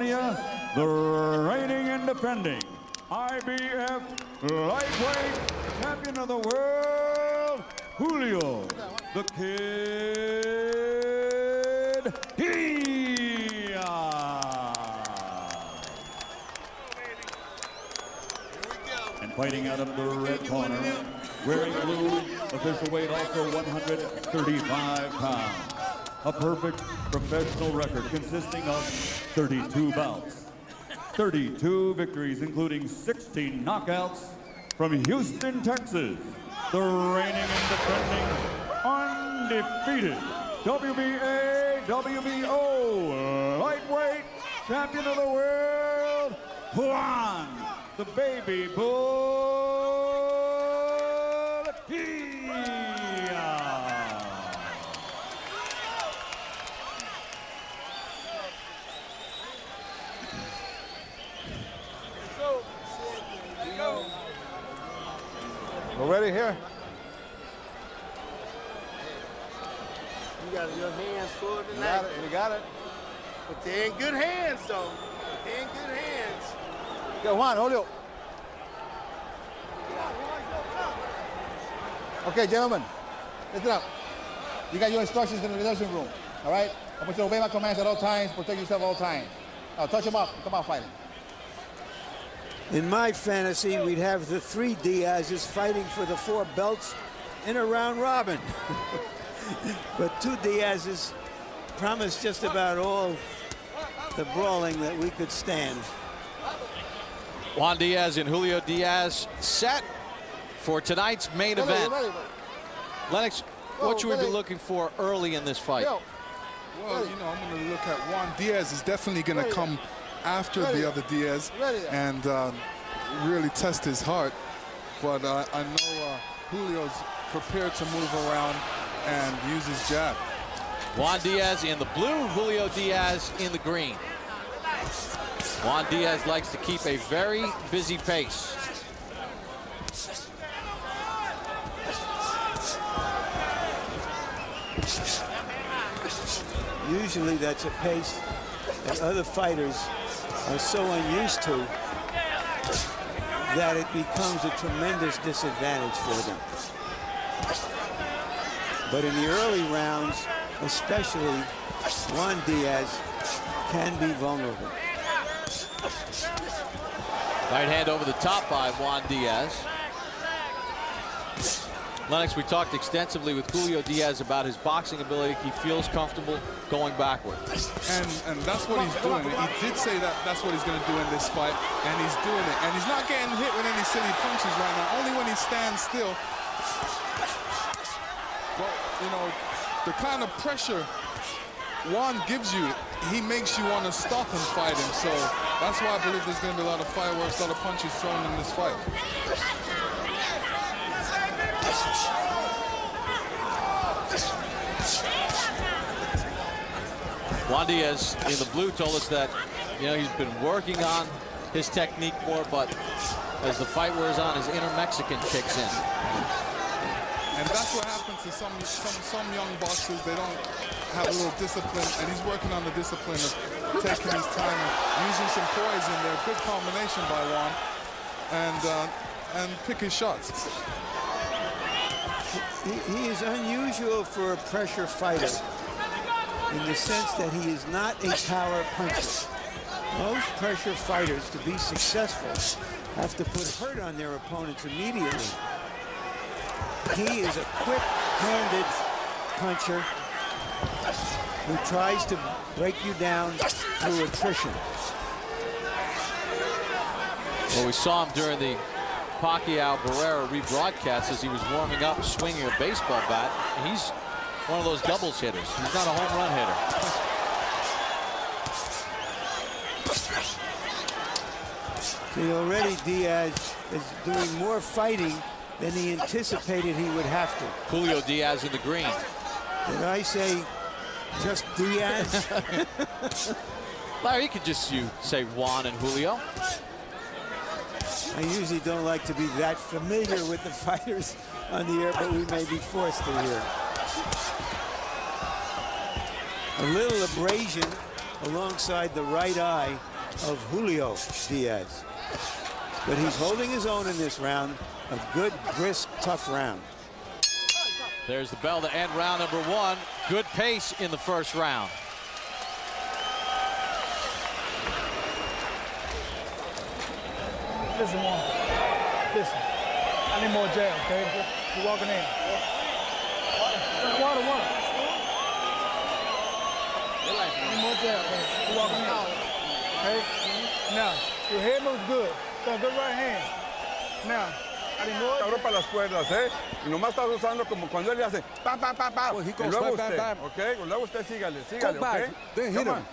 the reigning and defending IBF lightweight champion of the world, Julio the Kid Diaz. And fighting out of the red corner, wearing blue, official weight also 135 pounds. A perfect professional record consisting of 32 bouts, 32 victories, including 16 knockouts from Houston, Texas. The reigning and defending undefeated WBA, WBO lightweight champion of the world, Juan, the baby bull Diaz. We're ready here. You got your hands full tonight. You got it. But they're in good hands, though. They're in good hands. Go, Juan, Julio. Okay, gentlemen, listen up. You got your instructions in the dressing room, all right? I want you to obey my commands at all times, protect yourself at all times. Now, touch them up, come out fighting. In my fantasy, we'd have the 3 Diazes fighting for the 4 belts in a round robin. But 2 Diazes promised just about all the brawling that we could stand. Juan Diaz and Julio Diaz set for tonight's main event. Lennox, what should we be looking for early in this fight? Well, you know, I'm going to look at Juan Diaz is definitely going to come after the other Diaz and really test his heart. But I know Julio's prepared to move around and use his jab. Juan Diaz in the blue, Julio Diaz in the green. Juan Diaz likes to keep a very busy pace. Usually that's a pace that other fighters are so unused to that it becomes a tremendous disadvantage for them. But in the early rounds, especially, Juan Diaz can be vulnerable. Right hand over the top by Juan Diaz. Lennox, we talked extensively with Julio Diaz about his boxing ability. He feels comfortable going backward. And that's what he's doing. He did say that that's what he's going to do in this fight, and he's doing it. And he's not getting hit with any silly punches right now, only when he stands still. But, you know, the kind of pressure Juan gives you, he makes you want to stop and fight him. So that's why I believe there's going to be a lot of fireworks, a lot of punches thrown in this fight. Juan Diaz in the blue told us that, you know, he's been working on his technique more, but as the fight wears on, his inner Mexican kicks in. And that's what happens to some young boxers. They don't have a little discipline, and he's working on the discipline of taking his time and using some poise in there. Good combination by Juan, and pick his shots. He is unusual for a pressure fighter in the sense that he is not a power puncher. Most pressure fighters, to be successful, have to put hurt on their opponents immediately. He is a quick-handed puncher who tries to break you down through attrition. Well, we saw him during the Pacquiao-Barrera rebroadcast as he was warming up, swinging a baseball bat. He's one of those doubles hitters. He's not a home run hitter. See, already Diaz is doing more fighting than he anticipated he would have to. Julio Diaz in the green. Did I say just Diaz? Larry, you could just say Juan and Julio. I usually don't like to be that familiar with the fighters on the air, but we may be forced to here. A little abrasion alongside the right eye of Julio Diaz. But he's holding his own in this round. A good, brisk, tough round. There's the bell to end round number 1. Good pace in the first round. Listen, Juan. Listen. I need more jabs, okay? You're walking in. Water. I need more jabs, okay? You're walking in. Okay? Now, your head moves good. Got a good right hand. Now, I need more. Abro para las cuerdas, ¿eh? Y nomás estás usando como cuando él le hace pa, pa, pa, pa. Well, he Y goes luego bam, usted, bam, bam. ¿ok? Y luego usted sígale, Go back, ¿ok? then hit Come him. on.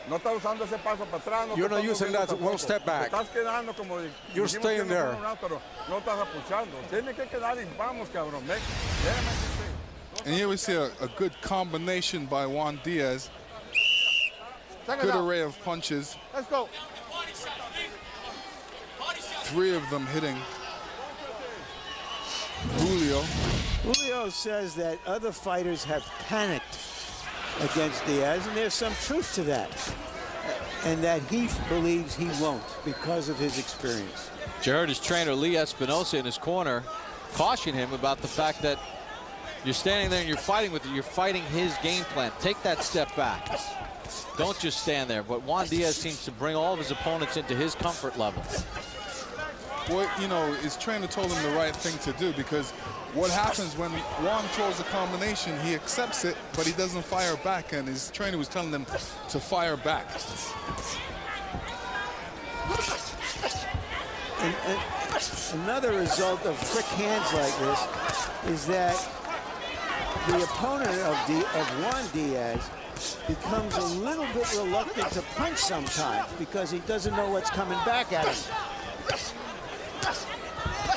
No está usando ese paso para atrás. No You're te not estás using moviendo that one tampoco. step back. Te estás quedando como... You're dijimos staying que no there. fue un round, pero no estás apuchando. Tiene que quedar y vamos, cabrón. Ven. And here we see a good combination by Juan Diaz. Good array of punches. Let's go. 3 of them hitting Julio. Julio says that other fighters have panicked against Diaz, and there's some truth to that. And that he believes he won't because of his experience. You heard his trainer, Lee Espinosa, in his corner, caution him about the fact that you're standing there and you're fighting his game plan. Take that step back. Don't just stand there. But Juan Diaz seems to bring all of his opponents into his comfort level. Well, you know, his trainer told him the right thing to do, because what happens when Juan throws a combination, he accepts it, but he doesn't fire back, and his trainer was telling him to fire back. And another result of quick hands like this is that the opponent of Juan Diaz becomes a little bit reluctant to punch sometimes because he doesn't know what's coming back at him.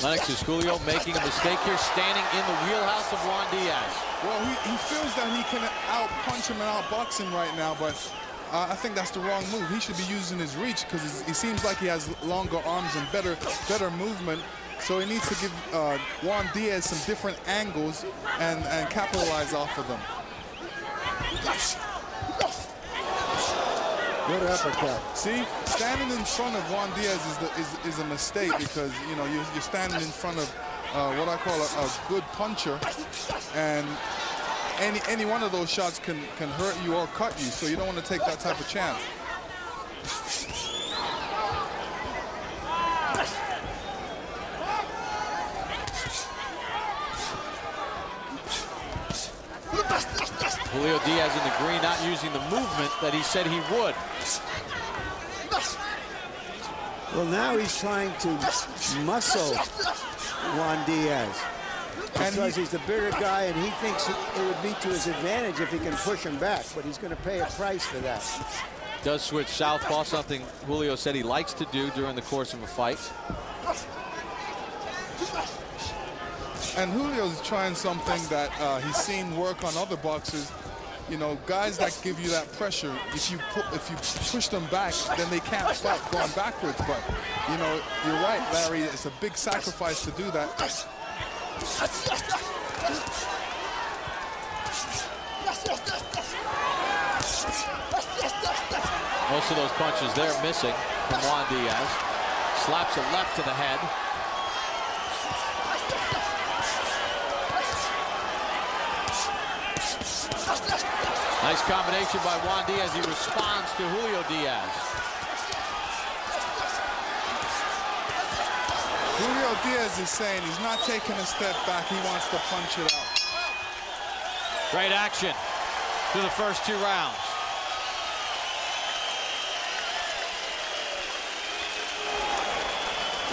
Lennox's Julio making a mistake here, standing in the wheelhouse of Juan Diaz. Well, he feels that he can out-punch him and out-box him right now, but I think that's the wrong move. He should be using his reach, because he seems like he has longer arms and better movement. So he needs to give Juan Diaz some different angles and capitalize off of them. Good uppercut. See, standing in front of Juan Diaz is a mistake, because you know you're standing in front of what I call a good puncher, and any one of those shots can hurt you or cut you. So you don't want to take that type of chance. Julio Diaz in the green, not using the movement that he said he would. Well, now he's trying to muscle Juan Diaz, because he's the bigger guy, and he thinks it would be to his advantage if he can push him back, but he's going to pay a price for that. Does switch southpaw, something Julio said he likes to do during the course of a fight. And Julio's trying something that he's seen work on other boxers. You know, guys that give you that pressure, if you push them back, then they can't fight going backwards. But, you know, you're right, Larry, it's a big sacrifice to do that. Most of those punches there missing from Juan Diaz. Slaps a left to the head. Nice combination by Juan Diaz. He responds to Julio Diaz. Julio Diaz is saying he's not taking a step back. He wants to punch it out. Great action through the first 2 rounds.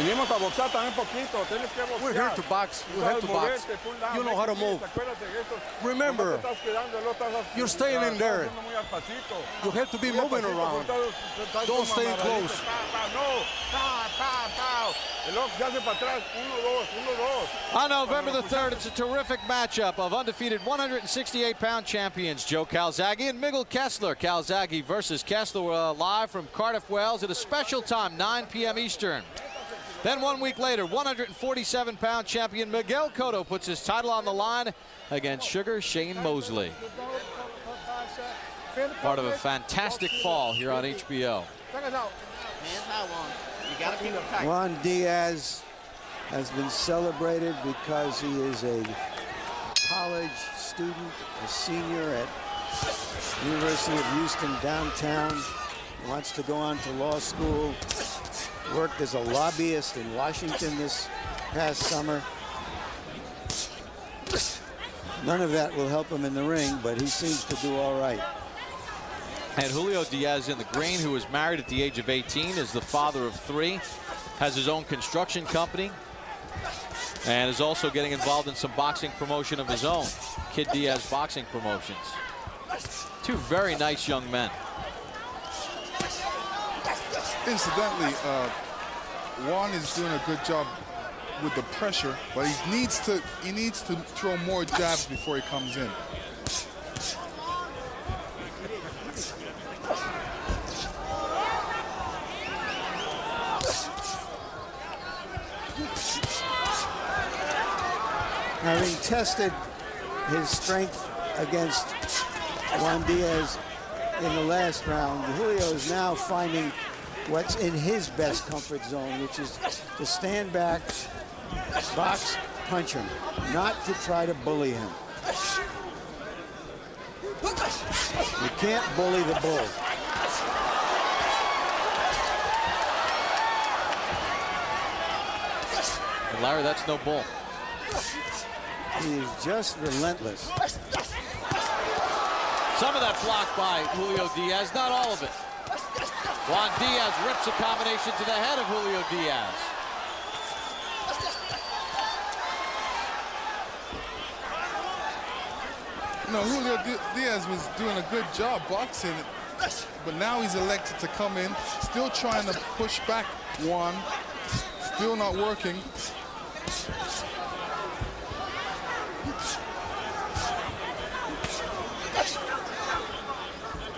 Vinimos a boxar también poquito. Tienes que boxear. We're here to box. We have to box. You know how to move. Remember, you're staying in there. You have to be moving around. Don't stay close. On November the 3rd, it's a terrific matchup of undefeated 168-pound champions Joe Calzaghe and Miguel Kessler. Calzaghe versus Kessler live from Cardiff, Wales at a special time, 9 p.m. Eastern. Then 1 week later, 147-pound champion Miguel Cotto puts his title on the line against Sugar Shane Mosley. Part of a fantastic fall here on HBO. Hands high, Juan. You gotta keep it tight. Juan Diaz has been celebrated because he is a college student, a senior at University of Houston downtown. Wants to go on to law school. Worked as a lobbyist in Washington this past summer. None of that will help him in the ring, but he seems to do all right. And Julio Diaz in the green, who was married at the age of 18, is the father of 3, has his own construction company, and is also getting involved in some boxing promotion of his own, Kid Diaz Boxing Promotions. 2 very nice young men. Incidentally, Juan is doing a good job with the pressure, but he needs to throw more jabs before he comes in. Having tested his strength against Juan Diaz in the last round, Julio is now finding what's in his best comfort zone, which is to stand back, box, punch him, not to try to bully him. You can't bully the bull. And Larry, that's no bull. He is just relentless. Some of that blocked by Julio Diaz, not all of it. Juan Diaz rips a combination to the head of Julio Diaz. No, Julio Diaz was doing a good job boxing, but now he's elected to come in, still trying to push back Juan, still not working.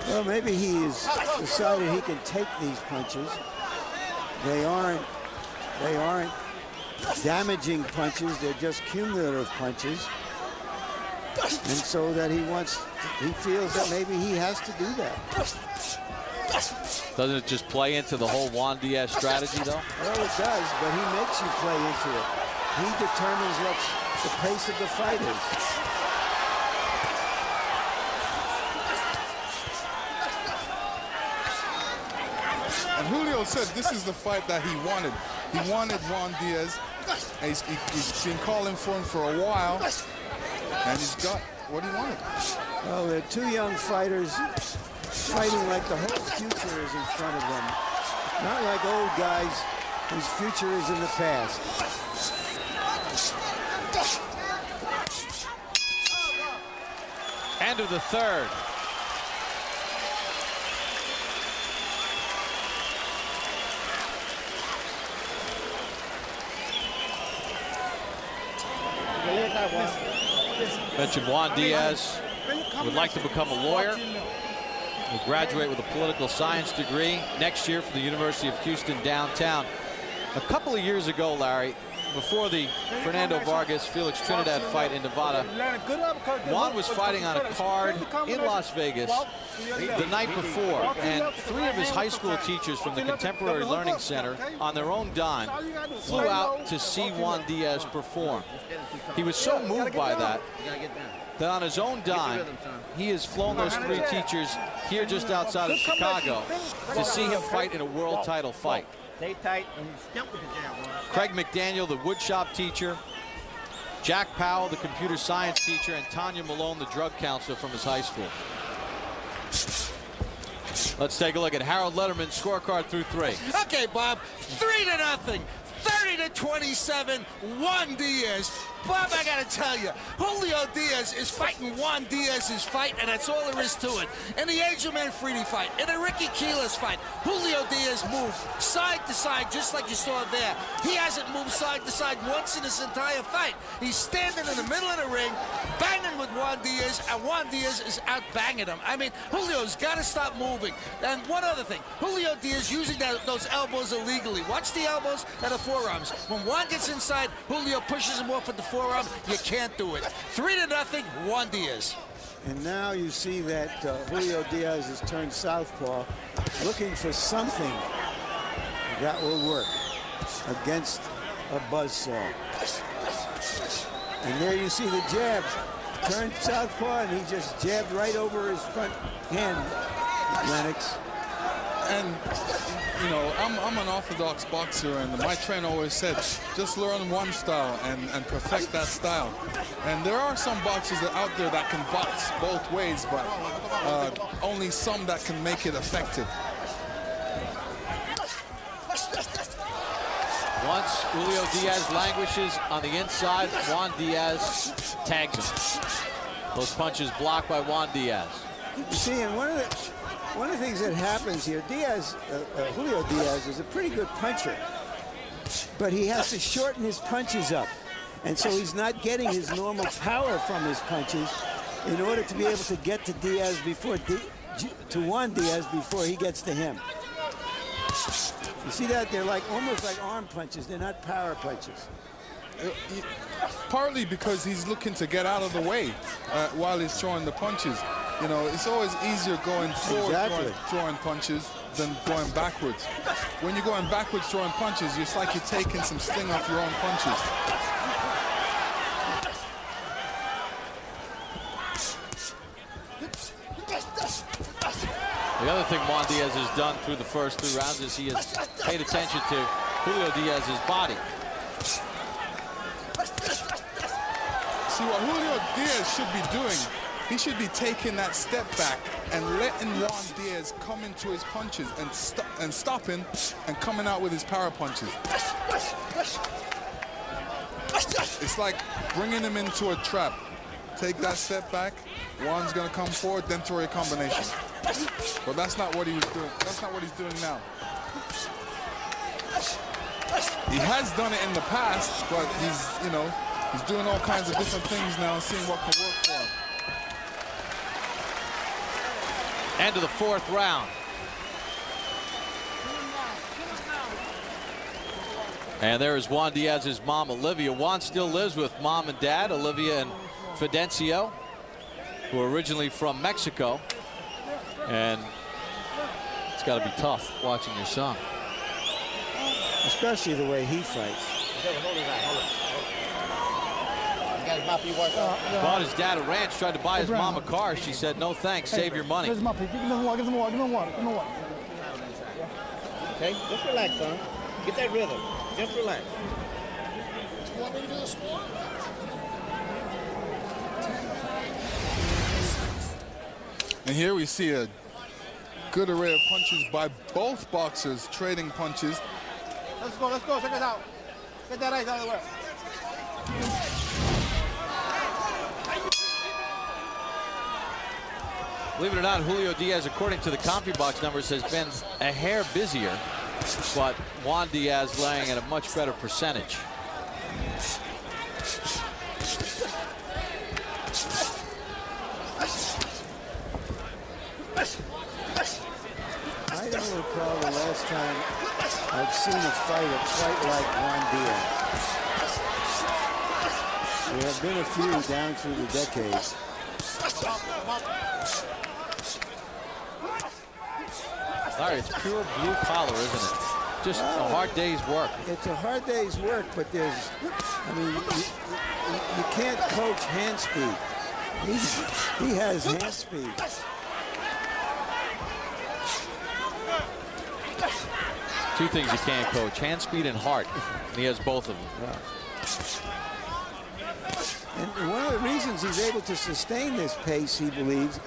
Well, maybe he's decided he can take these punches. They aren't damaging punches, they're just cumulative punches. And so that he feels that maybe he has to do that. Doesn't it just play into the whole Juan Diaz strategy, though? Well, it does, but he makes you play into it. He determines what the pace of the fight is. And Julio said this is the fight that he wanted. He wanted Juan Diaz. And he's been calling for him for a while. And he's got what he wanted. Well, they're 2 young fighters fighting like the whole future is in front of them. Not like old guys whose future is in the past. End of the 3rd. Mentioned Juan Diaz would like to become a lawyer. Will graduate with a political science degree next year from the University of Houston downtown. A couple of years ago, Larry, before the Fernando Vargas-Felix Trinidad fight in Nevada, Juan was fighting on a card in Las Vegas the night before, and 3 of his high school teachers from the Contemporary Learning Center, on their own dime, flew out to see Juan Diaz perform. He was so moved by that on his own dime, he has flown those 3 teachers here just outside of Chicago to see him fight in a world title fight. Stay tight and jump with the jab. Craig McDaniel, the woodshop teacher, Jack Powell, the computer science teacher, and Tanya Malone, the drug counselor from his high school. Let's take a look at Harold Letterman's scorecard through 3. Okay, Bob, 3-0, 30-27, Juan Diaz. Bob, I gotta tell you, Julio Diaz is fighting Juan Diaz's fight, and that's all there is to it. In the Angel Manfredi fight, in the Ricky Quiles fight, Julio Diaz moved side to side, just like you saw there. He hasn't moved side to side once in this entire fight. He's standing in the middle of the ring, banging with Juan Diaz, and Juan Diaz is out banging him. I mean, Julio's gotta stop moving. And one other thing, Julio Diaz using those elbows illegally. Watch the elbows and the forearms. When Juan gets inside, Julio pushes him off with the forearm. You can't do it. 3-0, Juan Diaz. And now you see that Julio Diaz has turned southpaw, looking for something that will work against a buzzsaw. And there you see the jabs. Turned southpaw, and he just jabbed right over his front hand, Lennox. And, you know, I'm an orthodox boxer, and my trainer always said, just learn one style and perfect that style. And there are some boxers out there that can box both ways, but only some that can make it effective. Once Julio Diaz languishes on the inside, Juan Diaz tags him. Those punches blocked by Juan Diaz. You see, and one of the things that happens here, Julio Diaz is a pretty good puncher, but he has to shorten his punches up. And so he's not getting his normal power from his punches in order to be able to get to Diaz before, to Juan Diaz before he gets to him. You see that? They're like almost like arm punches. They're not power punches. Partly because he's looking to get out of the way while he's throwing the punches. You know, it's always easier going forward throwing punches than going backwards. When you're going backwards throwing punches, it's like you're taking some sting off your own punches. The other thing Juan Diaz has done through the first 3 rounds is he has paid attention to Julio Diaz's body. See, what Julio Diaz should be doing, he should be taking that step back and letting Juan Diaz come into his punches and stopping and coming out with his power punches. It's like bringing him into a trap. Take that step back, Juan's gonna come forward, then throw a combination. But that's not what he was doing. That's not what he's doing now. He has done it in the past, but he's, you know, he's doing all kinds of different things now and seeing what can work for him. End of the 4th round. And there is Juan Diaz's mom, Olivia. Juan still lives with mom and dad, Olivia and Fidencio, who are originally from Mexico. And it's got to be tough watching your son. Especially the way he fights. Bought his dad a ranch, tried to buy his mom a car. She said, no thanks, save your money. Give him water, give him water, give him water, give him water. Okay, just relax, son. Get that rhythm. Just relax. You want me to do the squat? And here we see a good array of punches by both boxers, trading punches. Let's go, check it out. Get that ice out of the way. Believe it or not, Julio Diaz, according to the CompuBox numbers, has been a hair busier, but Juan Diaz laying at a much better percentage. I don't recall the last time I've seen a fighter fight like Juan Diaz. There have been a few down through the decades. Larry, it's pure blue collar, isn't it? Just a hard day's work. It's a hard day's work, but there's, I mean, you can't coach hand speed. He has hand speed. Two things you can't coach, hand speed and heart. And he has both of them. Yeah. And one of the reasons he's able to sustain this pace, he believes,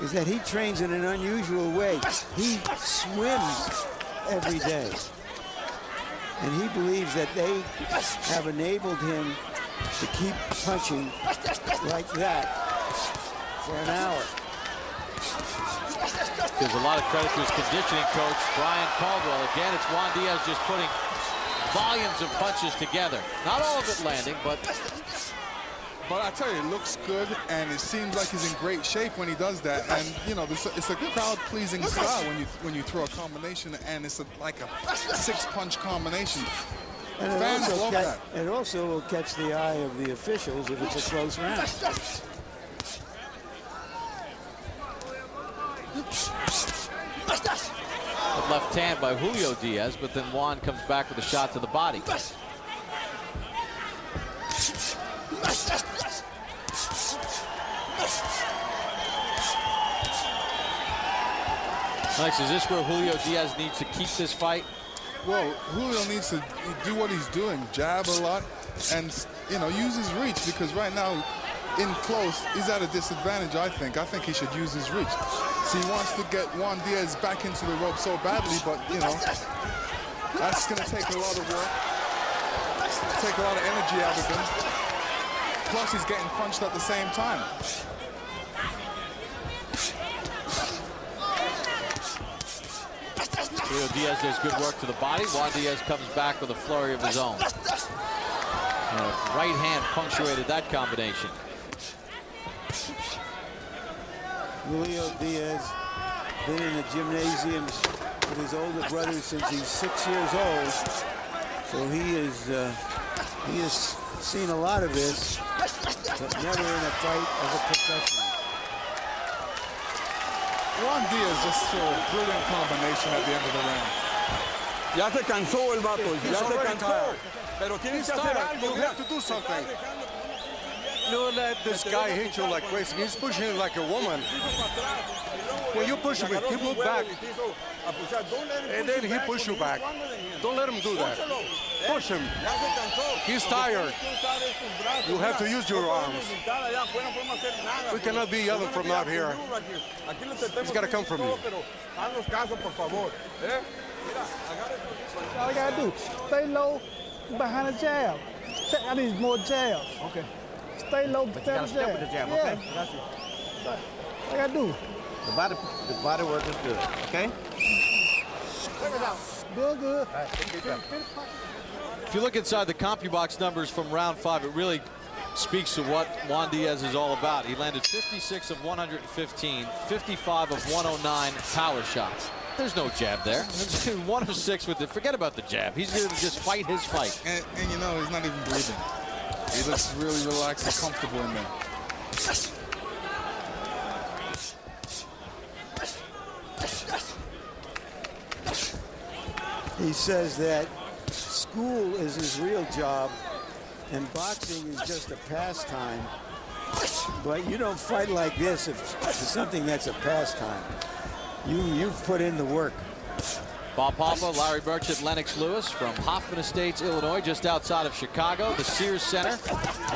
is that he trains in an unusual way. He swims every day. And he believes that they have enabled him to keep punching like that for an hour. There's a lot of credit to his conditioning coach, Brian Caldwell. Again, it's Juan Diaz just putting volumes of punches together. Not all of it landing, but I tell you, it looks good, and it seems like he's in great shape when he does that. And you know, it's a crowd-pleasing style when you throw a combination, and it's like a 6-punch combination. And fans love that. It also will catch the eye of the officials if it's a close round. left hand by Julio Diaz, but then Juan comes back with a shot to the body. Nice. Is this where Julio Diaz needs to keep this fight? Well, Julio needs to do what he's doing, jab a lot, and use his reach, because right now, in close, he's at a disadvantage, I think. I think he should use his reach. So he wants to get Juan Diaz back into the rope so badly, but, that's going to take a lot of work, take a lot of energy out of him. Plus, he's getting punched at the same time. Julio Diaz does good work to the body. Juan Diaz comes back with a flurry of his own. Right hand punctuated that combination. Julio Diaz been in the gymnasiums with his older brother since he's 6 years old. So he has seen a lot of this, but never in a fight as a professional. Juan Diaz just threw a brilliant combination at the end of the round. Ya se cansó el vato, ya se cansó. Pero tienes que hacer algo. You have to do something. Don't let this guy hit you like crazy. He's pushing you like a woman. When you push him, he move back. And then he push you back. Don't let him do that. Push him. He's tired. You have to use your arms. We cannot be yelling from out here. He's got to come from you. All I gotta do, stay low behind the jab. I need more jabs. Okay. Stay low behind the jab. Step with the jab, okay? Got you. What I gotta do? The body work is good, okay? Check it out. Doing good. All right, take your time. If you look inside the CompuBox numbers from round 5, it really speaks to what Juan Diaz is all about. He landed 56 of 115, 55 of 109 power shots. There's no jab there. 1 of 6 with it. Forget about the jab. He's here to just fight his fight. And he's not even breathing. He looks really relaxed and comfortable in there. He says that school is his real job and boxing is just a pastime. But you don't fight like this if it's something that's a pastime. You've put in the work. Bob Papa, Larry Burchett, Lennox Lewis from Hoffman Estates, Illinois, just outside of Chicago, the Sears Center.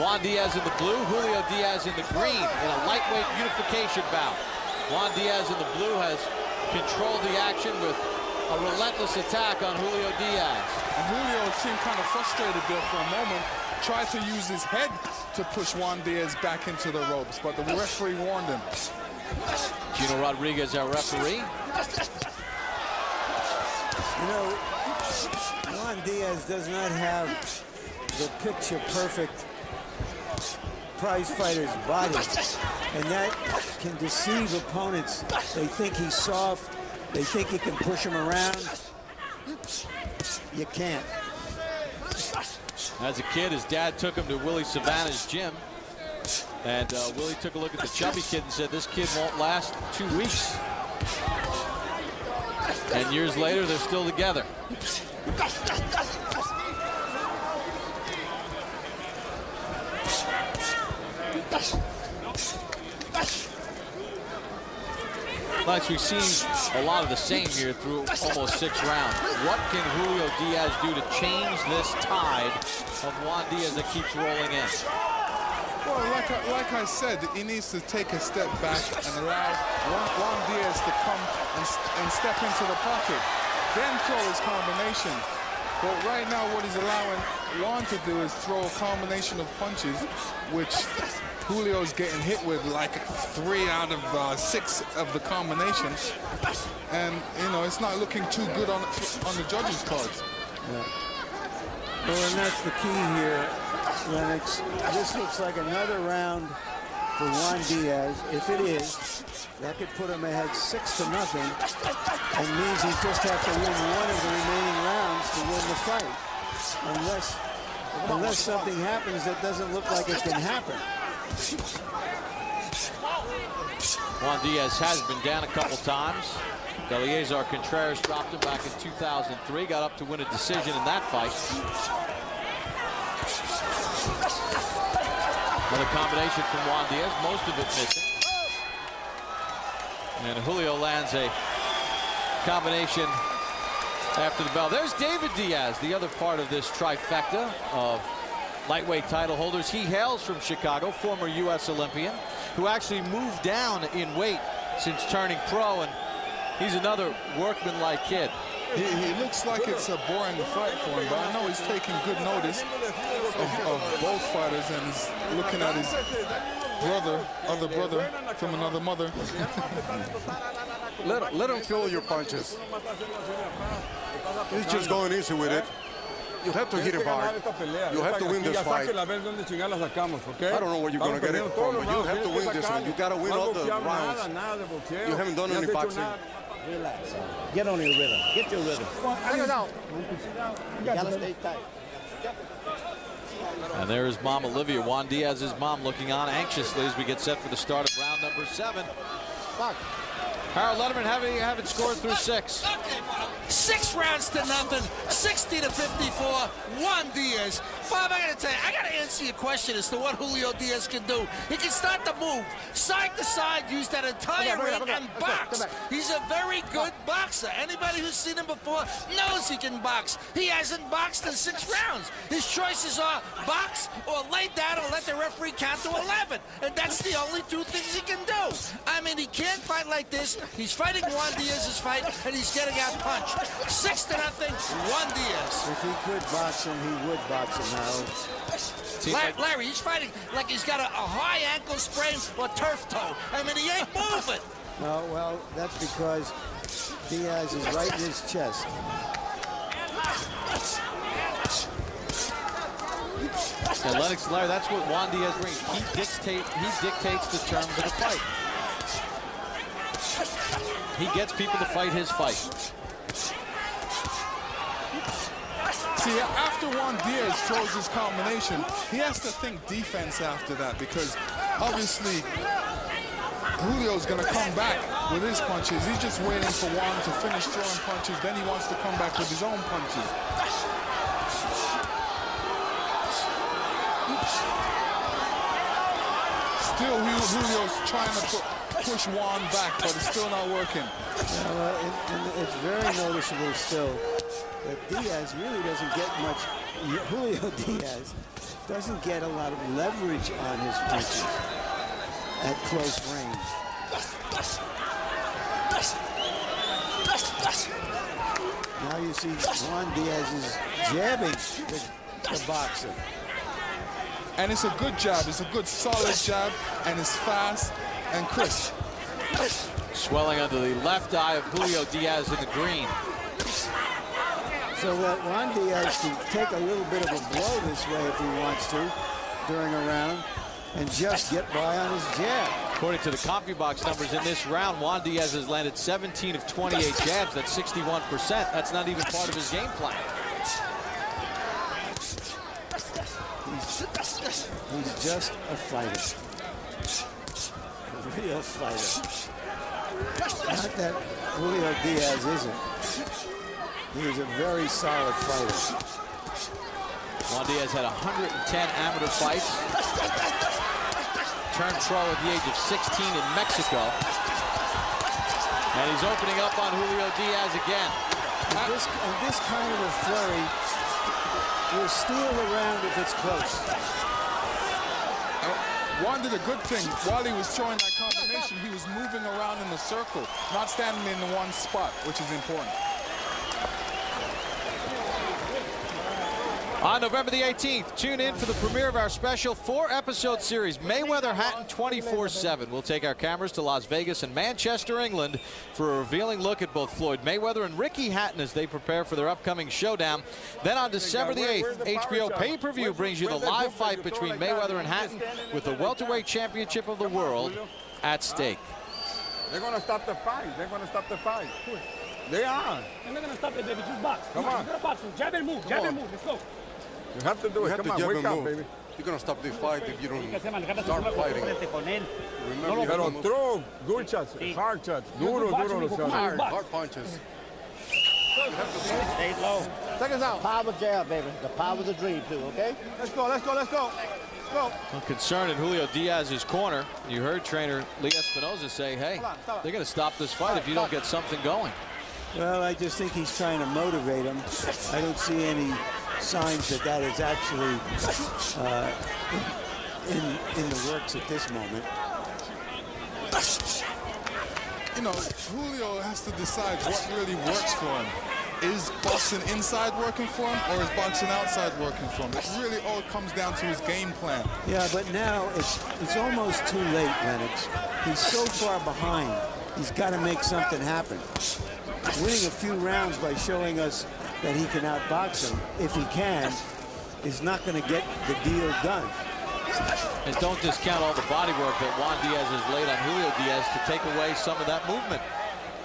Juan Diaz in the blue, Julio Diaz in the green in a lightweight unification bout. Juan Diaz in the blue has controlled the action with a relentless attack on Julio Diaz. And Julio seemed kind of frustrated there for a moment, tried to use his head to push Juan Diaz back into the ropes, but the referee warned him. Gino Rodriguez, our referee. Juan Diaz does not have the picture-perfect prize fighter's body, and that can deceive opponents. They think he's soft. They think you can push him around. You can't. As a kid, his dad took him to Willie Savannah's gym. And Willie took a look at the chubby kid and said, this kid won't last 2 weeks. And years later, they're still together. Nice, we've seen a lot of the same here through almost 6 rounds. What can Julio Diaz do to change this tide of Juan Diaz that keeps rolling in? Well, like I said, he needs to take a step back and allow Juan Diaz to come and step into the pocket, then throw his combination. But right now, what he's allowing Juan to do is throw a combination of punches, which Julio's getting hit with like 3 out of 6 of the combinations, and it's not looking too good on the judges' cards. Yeah. Well, and that's the key here, Lennox. This looks like another round for Juan Diaz. If it is, that could put him ahead 6-0, and means he just has to win 1 of the remaining rounds to win the fight, unless something happens that doesn't look like it can happen. Juan Diaz has been down a couple times. Eleazar Contreras dropped him back in 2003. Got up to win a decision in that fight. Another combination from Juan Diaz, most of it missing. And Julio lands a combination after the bell. There's David Diaz, the other part of this trifecta of lightweight title holders. He hails from Chicago, former U.S. Olympian, who actually moved down in weight since turning pro, and he's another workman-like kid. He looks like it's a boring fight for him, but I know he's taking good notice of both fighters, and he's looking at his other brother from another mother. Let him feel your punches. He's just going easy with it. You have to hit him hard. You have to win this fight. I don't know where you're going to get it from, but you have to win this one. You got to win all the rounds. You haven't done any boxing. Relax. Get on your rhythm. Get your rhythm. You gotta stay tight. And there's Mom Olivia, Juan Diaz's mom, looking on anxiously as we get set for the start of round number 7. Harold Letterman having scored through 6. 6 rounds to nothing, 60 to 54, Juan Diaz. Bob, I gotta tell you, I gotta answer your question as to what Julio Diaz can do. He can start to move side to side, use that entire ring and box. He's a very good boxer. Anybody who's seen him before knows he can box. He hasn't boxed in 6 rounds. His choices are box or lay down or let the referee count to 11. And that's the only 2 things he can do. I mean, he can't fight like this. He's fighting Juan Diaz's fight, and he's getting out punched. 6 to nothing, Juan Diaz. If he could box him, he would box him, Harold. Larry, he's fighting like he's got a high ankle sprain or turf toe. I mean, he ain't moving. No, well, that's because Diaz is right in his chest. And Lennox, Larry, that's what Juan Diaz brings. He dictates the terms of the fight. He gets people to fight his fight. See, after Juan Diaz throws his combination, he has to think defense after that, because obviously Julio's going to come back with his punches. He's just waiting for Juan to finish throwing punches, then he wants to come back with his own punches. Still, Julio's trying to push Juan back, but it's still not working. And it's very noticeable still that Diaz really doesn't get much. Julio Diaz doesn't get a lot of leverage on his punches at close range. Now you see Juan Diaz is jabbing the boxer. And it's a good jab. It's a good, solid jab, and it's fast and crisp. Swelling under the left eye of Julio Diaz in the green. So that Juan Diaz can take a little bit of a blow this way if he wants to during a round and just get by on his jab. According to the CompuBox numbers in this round, Juan Diaz has landed 17 of 28 jabs. That's 61%. That's not even part of his game plan. He's just a fighter. A real fighter. Not that Julio Diaz isn't. He is a very solid fighter. Juan Diaz had 110 amateur fights. Turned pro at the age of 16 in Mexico. And he's opening up on Julio Diaz again. And this kind of a flurry will steal the round if it's close. Juan did a good thing. While he was throwing that combination, he was moving around in the circle, not standing in the one spot, which is important. On November the 18th, tune in for the premiere of our special 4-episode series, Mayweather-Hatton 24/7. We'll take our cameras to Las Vegas and Manchester, England, for a revealing look at both Floyd Mayweather and Ricky Hatton as they prepare for their upcoming showdown. Then on December the 8th, HBO pay-per-view brings you the live fight between Mayweather and Hatton with the welterweight championship of the world at stake. They're going to stop the fight. They're going to stop the fight. They are. They're not going to stop it, baby. Just box. Come on. You're going to box. Jab and move. Jab and move. Let's go. You have to do it. Come on, wake up, baby. You're gonna stop this fight if you don't start fighting. Remember, you Pero have to throw, good shots, hard shots. Duro, duro los shots. hard punches. Stay low. Seconds out. Power jab, baby. The power of the dream, too, okay? Let's go, let's go, let's go. Go. I'm concerned in Julio Diaz's corner. You heard trainer Lee Espinosa say, hey, they're going to stop this fight if you don't get something going. Well, I just think he's trying to motivate him. I don't see any signs that that is actually in the works at this moment. You know, Julio has to decide what really works for him. Is boxing inside working for him, or is boxing outside working for him? It really all comes down to his game plan. Yeah, but now it's almost too late, Lennox. He's so far behind. He's got to make something happen. Winning a few rounds by showing us that he can outbox him, if he can, is not going to get the deal done. And don't discount all the body work that Juan Diaz has laid on Julio Diaz to take away some of that movement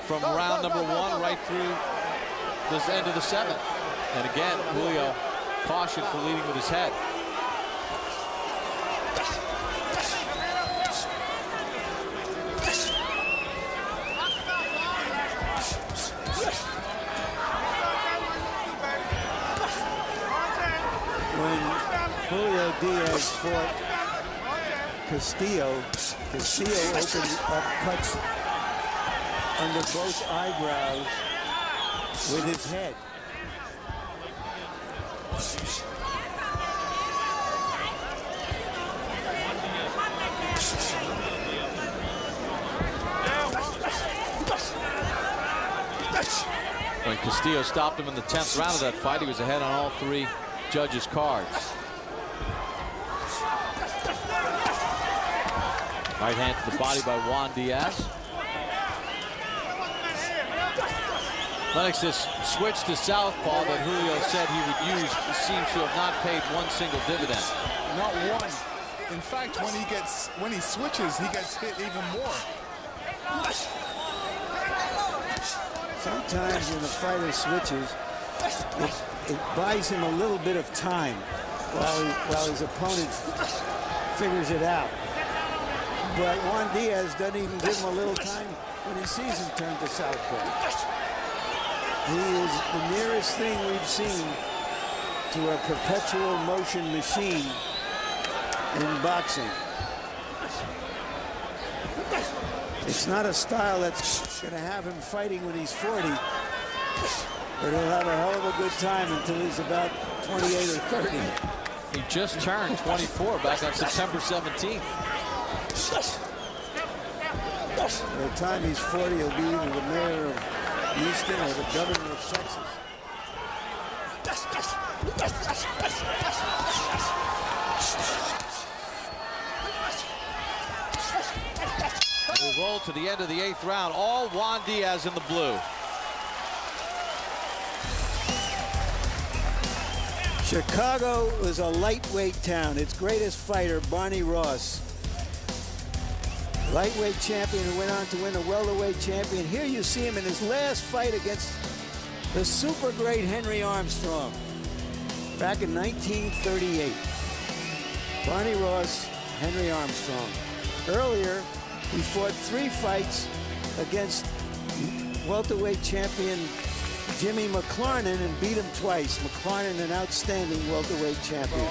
from round number one right through this end of the seventh. And again, Julio cautioned for leading with his head. When Julio Diaz fought Castillo opened up cuts under both eyebrows with his head. When Castillo stopped him in the 10th round of that fight, he was ahead on all three judges' cards. Right hand to the body by Juan Diaz. Lennox, this switch to southpaw that Julio said he would use seems to have not paid one single dividend. Not one. In fact, when he switches, he gets hit even more. Sometimes when the fighter switches, it buys him a little bit of time while his opponent figures it out. But Juan Diaz doesn't even give him a little time when he sees him turn to southpaw. He is the nearest thing we've seen to a perpetual motion machine in boxing. It's not a style that's going to have him fighting when he's 40, but he'll have a hell of a good time until he's about 28 or 30. He just turned 24 back on September 17th. By the time he's 40, he'll be either the mayor of Houston or the governor of Texas. We roll to the end of the 8th round. All Juan Diaz in the blue. Chicago is a lightweight town. Its greatest fighter, Barney Ross, lightweight champion who went on to win a welterweight champion. Here you see him in his last fight against the super great Henry Armstrong back in 1938. Barney Ross, Henry Armstrong. Earlier, he fought 3 fights against welterweight champion Jimmy McLarnin and beat him twice. McLarnin, an outstanding welterweight champion.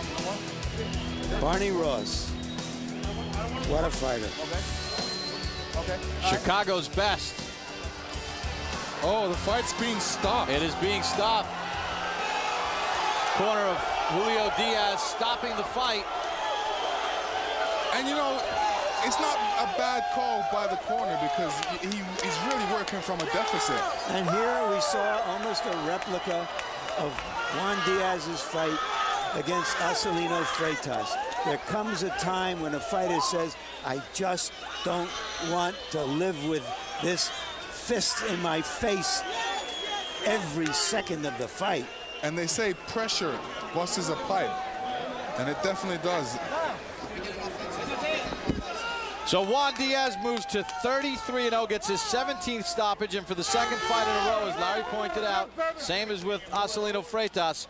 Barney Ross, what a fighter. Chicago's best. Oh, the fight's being stopped. It is being stopped. Corner of Julio Diaz stopping the fight. And you know, it's not a bad call by the corner because he's really working from a deficit. And here we saw almost a replica of Juan Diaz's fight against Acelino Freitas. There comes a time when a fighter says, I just don't want to live with this fist in my face every second of the fight. And they say pressure busts a pipe, and it definitely does. So Juan Diaz moves to 33-0, gets his 17th stoppage, and for the second fight in a row, as Larry pointed out, same as with Acelino Freitas,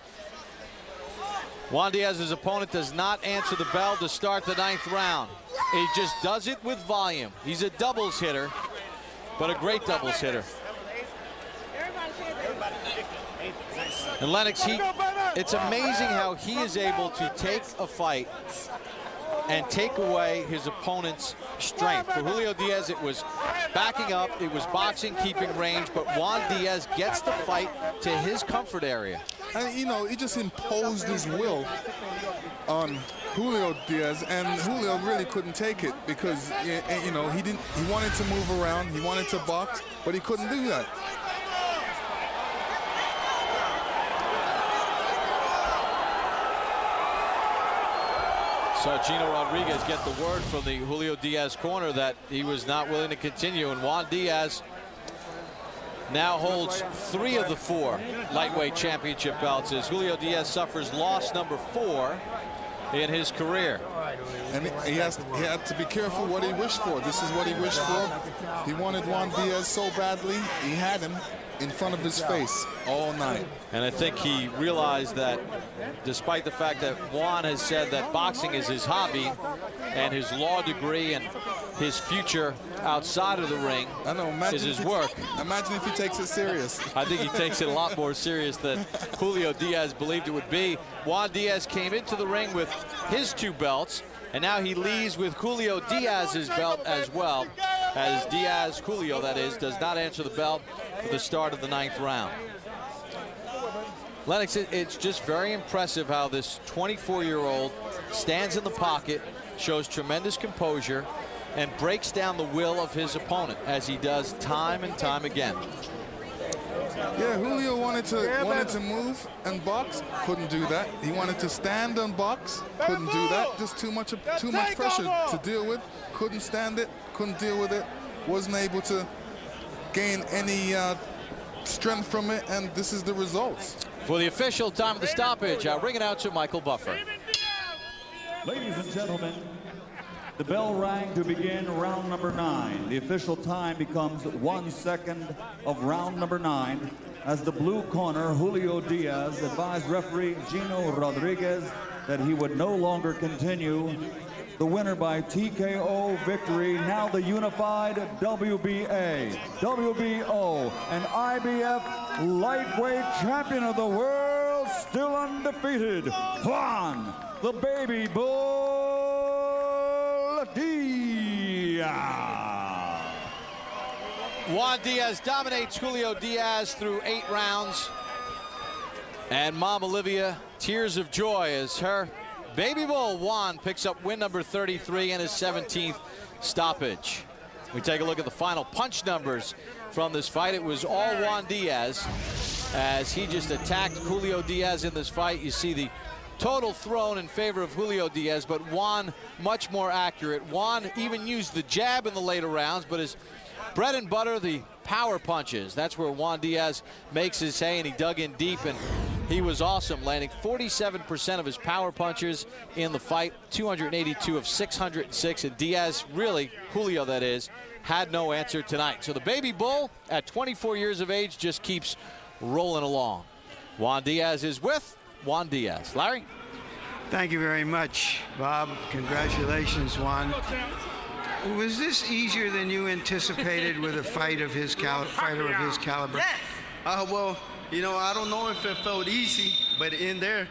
Juan Diaz's opponent does not answer the bell to start the 9th round. He just does it with volume. He's a doubles hitter, but a great doubles hitter. And Lennox, it's amazing how he is able to take a fight and take away his opponent's strength. For Julio Diaz, it was backing up, it was boxing, keeping range, but Juan Diaz gets the fight to his comfort area. And, you know, he just imposed his will on Julio Diaz, and Julio really couldn't take it because, you know, he wanted to move around, he wanted to box, but he couldn't do that. So Gino Rodriguez get the word from the Julio Diaz corner that he was not willing to continue, and Juan Diaz now holds 3 of the 4 lightweight championship belts as Julio Diaz suffers loss number 4 in his career. And he had to be careful what he wished for. This is what he wished for. He wanted Juan Diaz so badly, he had him in front of his face all night. And I think he realized that despite the fact that Juan has said that boxing is his hobby and his law degree and his future outside of the ring is his work. Imagine if he takes it serious. I think he takes it a lot more serious than Julio Diaz believed it would be. Juan Diaz came into the ring with his 2 belts, and now he leaves with Julio Diaz's belt as well, as Diaz, Julio that is, does not answer the belt for the start of the 9th round. Lennox, it's just very impressive how this 24-year-old stands in the pocket, shows tremendous composure, and breaks down the will of his opponent, as he does time and time again. Yeah, Julio wanted to move and box, couldn't do that. He wanted to stand and box, couldn't do that. Just too much pressure to deal with. Couldn't stand it, couldn't deal with it. Wasn't able to gain any strength from it, and this is the results. For the official time of the stoppage, I'll ring it out to Michael Buffer. Ladies and gentlemen, the bell rang to begin round number 9. The official time becomes 1 second of round number 9 as the blue corner, Julio Diaz, advised referee Gino Rodriguez that he would no longer continue. The winner by TKO victory, now the unified WBA, WBO, and IBF lightweight champion of the world, still undefeated, Juan the Baby Bull Diaz. Juan Diaz dominates Julio Diaz through 8 rounds. And Mom Olivia, tears of joy as her baby bull Juan picks up win number 33 and his 17th stoppage. We take a look at the final punch numbers from this fight. It was all Juan Diaz as he just attacked Julio Diaz in this fight. You see the total thrown in favor of Julio Diaz, but Juan much more accurate. Juan even used the jab in the later rounds, but his bread and butter, the power punches. That's where Juan Diaz makes his hay, and he dug in deep, and he was awesome, landing 47% of his power punches in the fight, 282 of 606, and Diaz, really, Julio that is, had no answer tonight. So the baby bull at 24 years of age just keeps rolling along. Juan Diaz is with Juan Diaz. Larry? Thank you very much, Bob. Congratulations, Juan. Was this easier than you anticipated with a fighter of his caliber? Well, you know, I don't know if it felt easy, but in there,